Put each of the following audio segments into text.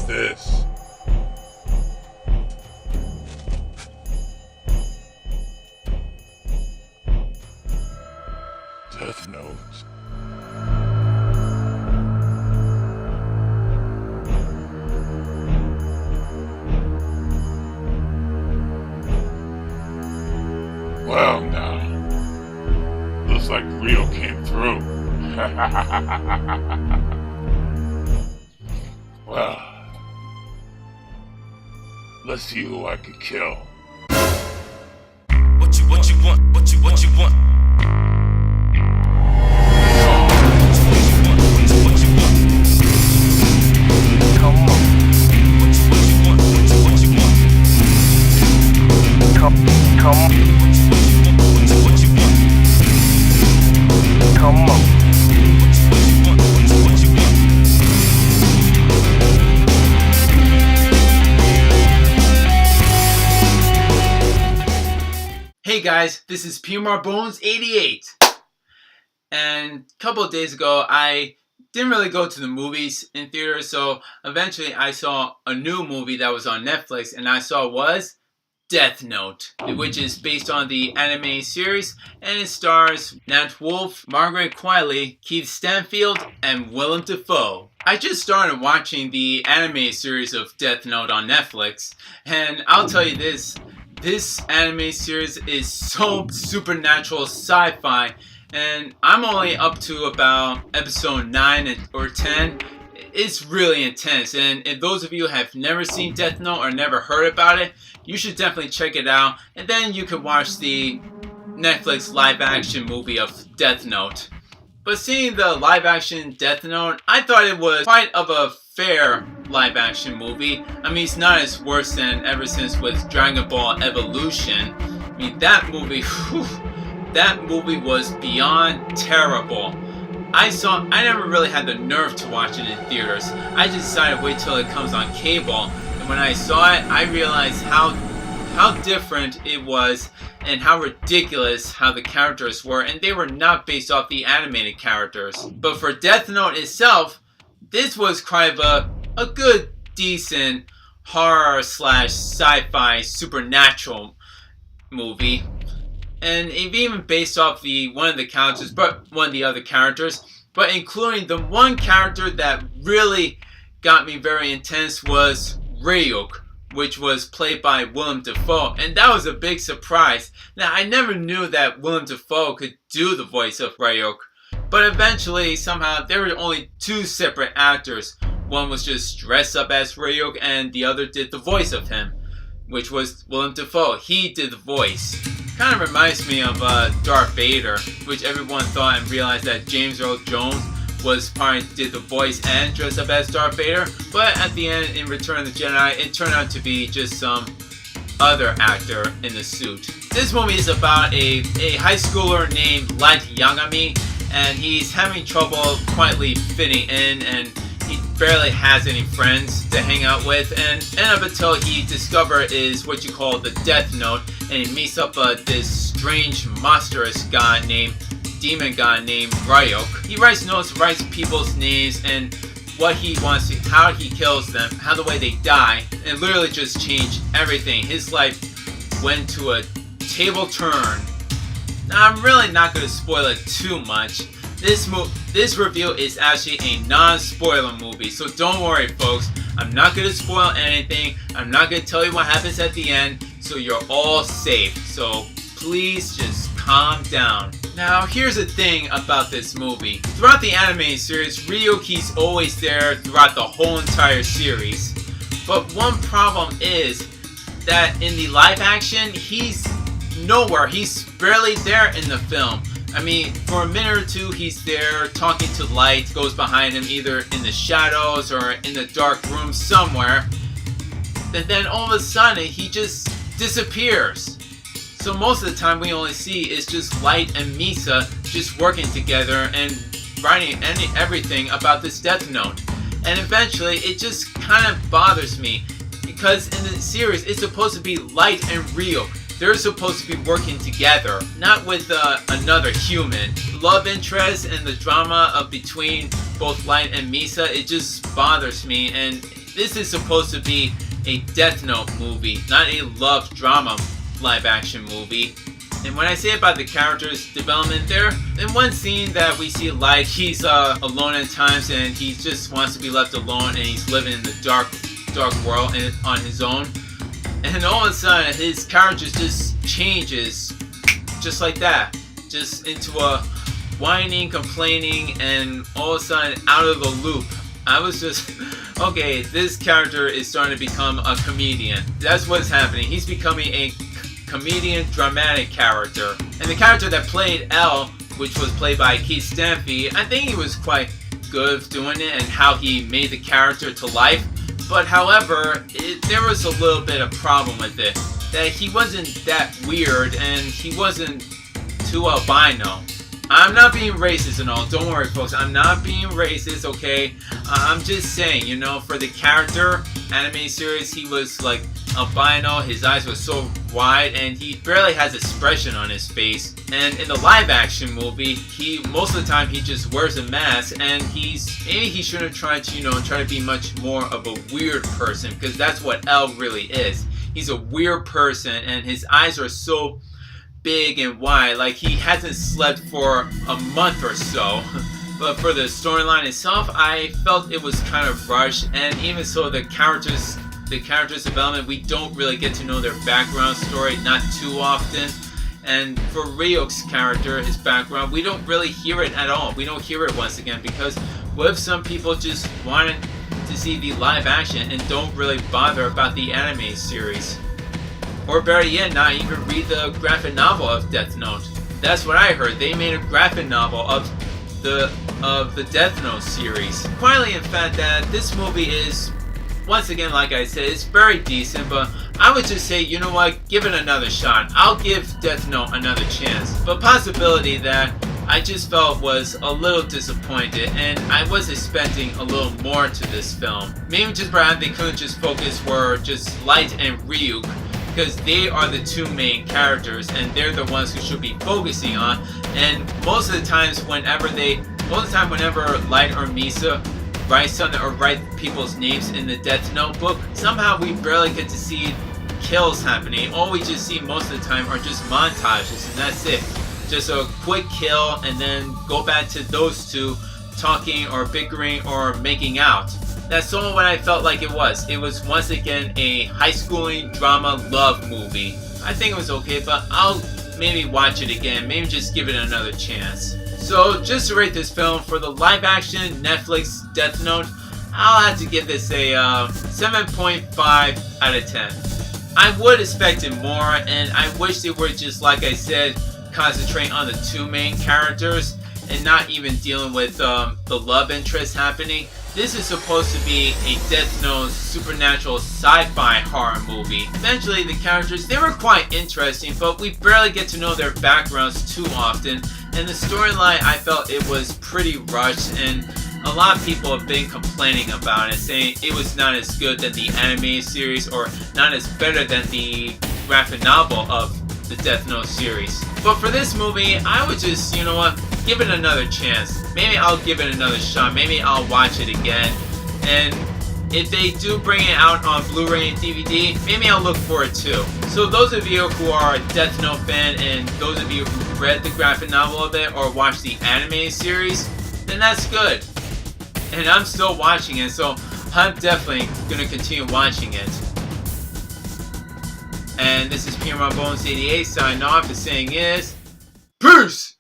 this? Death Note. Well now, looks like Rio came through. Well, let's see who I could kill. What you want? What you want? Come on. What you want? What you want? Come on. What you want? Come on. What you want? Hey guys, this is P.M.R.Bonez88's, and a couple of days ago I didn't really go to the movies in theaters, so eventually I saw a new movie that was on Netflix, and I saw was Death Note, which is based on the anime series, and it stars Nat Wolff, Margaret Qualley, Keith Stanfield, and Willem Dafoe. I just started watching the anime series of Death Note on Netflix, and I'll tell you this anime series is so supernatural sci-fi, and I'm only up to about episode 9 or 10. It's really intense, and if those of you have never seen Death Note or never heard about it, you should definitely check it out, and then you can watch the Netflix live-action movie of Death Note. But seeing the live-action Death Note, I thought it was quite of a fair live-action movie. I mean, it's not as worse than ever since with Dragon Ball Evolution. I mean, that movie was beyond terrible. I never really had the nerve to watch it in theaters. I just decided to wait till it comes on cable. And when I saw it, I realized how different it was and how ridiculous how the characters were. And they were not based off the animated characters. But for Death Note itself, this was kind of a good, decent horror / sci-fi supernatural movie. And even based off one of the other characters, but including the one character that really got me very intense was Ryuk, which was played by Willem Dafoe, and that was a big surprise. Now, I never knew that Willem Dafoe could do the voice of Ryuk, but eventually, somehow, there were only two separate actors. One was just dressed up as Ryuk, and the other did the voice of him, which was Willem Dafoe. He did the voice. Kind of reminds me of Darth Vader, which everyone thought and realized that James Earl Jones did the voice and dressed up as Darth Vader, but at the end, in Return of the Jedi, it turned out to be just some other actor in the suit. This movie is about a high schooler named Light Yagami, and he's having trouble quietly fitting in, and he barely has any friends to hang out with, and up until he discovers is what you call the Death Note, and he meets up this strange monstrous demon god named Ryuk. He writes notes, writes people's names, and what he wants to, how he kills them, how the way they die, and literally just changed everything. His life went to a table turn. Now, I'm really not going to spoil it too much. This review is actually a non-spoiler movie, so don't worry, folks. I'm not going to spoil anything. I'm not going to tell you what happens at the end, so you're all safe. So please just calm down. Now, here's the thing about this movie. Throughout the anime series, Ryuk, he's always there throughout the whole entire series. But one problem is that in the live action, he's nowhere. He's barely there in the film. I mean, for a minute or two, he's there talking to Light, goes behind him either in the shadows or in the dark room somewhere. And then all of a sudden, he just disappears. So most of the time we only see is just Light and Misa just working together and writing everything about this Death Note. And eventually, it just kind of bothers me. Because in the series, it's supposed to be Light and Ryuk. They're supposed to be working together, not with another human. Love interest and the drama between both Light and Misa, it just bothers me, and this is supposed to be a Death Note movie, not a love drama live action movie. And when I say about the character's development there, in one scene that we see Light, he's alone at times and he just wants to be left alone and he's living in the dark world and on his own. And all of a sudden his character just changes just like that. Just into a whining, complaining, and all of a sudden out of the loop. I was just, okay, this character is starting to become a comedian. That's what's happening. He's becoming a comedian, dramatic character. And the character that played L, which was played by Keith Stanfield, I think he was quite good at doing it and how he made the character to life. But however, there was a little bit of problem with it. That he wasn't that weird and he wasn't too albino. I'm not being racist and all, don't worry folks, I'm not being racist, okay? I'm just saying, you know, for the character, anime series, he was like albino, his eyes were so wide, and he barely has expression on his face. And in the live action movie, most of the time he just wears a mask, and maybe he should have tried to, you know, try to be much more of a weird person, because that's what L really is. He's a weird person, and his eyes are so big and wide, like he hasn't slept for a month or so. But for the storyline itself, I felt it was kind of rushed, and even so, the characters' development, we don't really get to know their background story, not too often. And for Ryuk's character, his background, we don't really hear it at all. We don't hear it once again, because what if some people just wanted to see the live action and don't really bother about the anime series? Or better yet, not even read the graphic novel of Death Note. That's what I heard. They made a graphic novel of the Death Note series. Finally, in fact, that this movie is, once again, like I said, it's very decent, but I would just say, you know what, give it another shot. I'll give Death Note another chance. But possibility that I just felt was a little disappointed, and I was expecting a little more to this film. Maybe just perhaps they couldn't just focus were just Light and Ryuk, because they are the two main characters and they're the ones who should be focusing on. And most of the times whenever Light or Misa write something or write people's names in the Death Note book, somehow we barely get to see kills happening. All we just see most of the time are just montages, and that's it. Just a quick kill and then go back to those two talking or bickering or making out. That's all what I felt like it was. It was once again a high schooling drama love movie. I think it was okay, but I'll maybe watch it again. Maybe just give it another chance. So just to rate this film for the live action Netflix Death Note, I'll have to give this a 7.5 out of 10. I would expect it more, and I wish they were just, like I said, concentrating on the two main characters and not even dealing with the love interest happening. This is supposed to be a Death Note supernatural sci-fi horror movie. Eventually, the characters, they were quite interesting, but we barely get to know their backgrounds too often. And the storyline, I felt it was pretty rushed, and a lot of people have been complaining about it, saying it was not as good than the anime series or not as better than the graphic novel of the Death Note series. But for this movie, I would just, you know what, give it another chance. Maybe I'll give it another shot. Maybe I'll watch it again. And if they do bring it out on Blu-ray and DVD, maybe I'll look for it too. So those of you who are a Death Note fan and those of you who read the graphic novel of it or watched the anime series, then that's good. And I'm still watching it, so I'm definitely going to continue watching it. And this is P.M.R.Bonez88's signing off and saying is peace!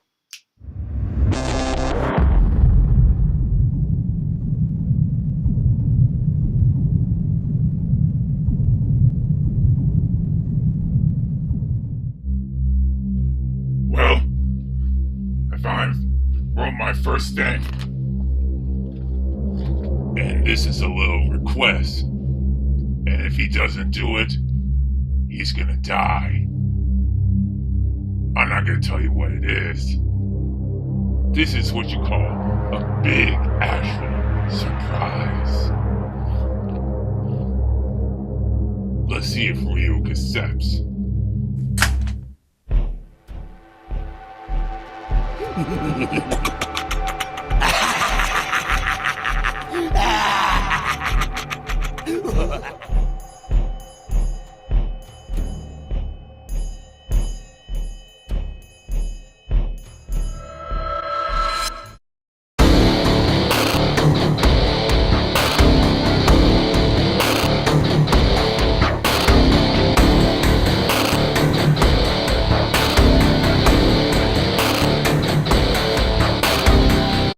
Well, I finally wrote my first thing. And this is a little request. And if he doesn't do it, he's gonna die. I'm not gonna tell you what it is. This is what you call a big actual surprise. Let's see if Ryuk accepts. Ha ha ha!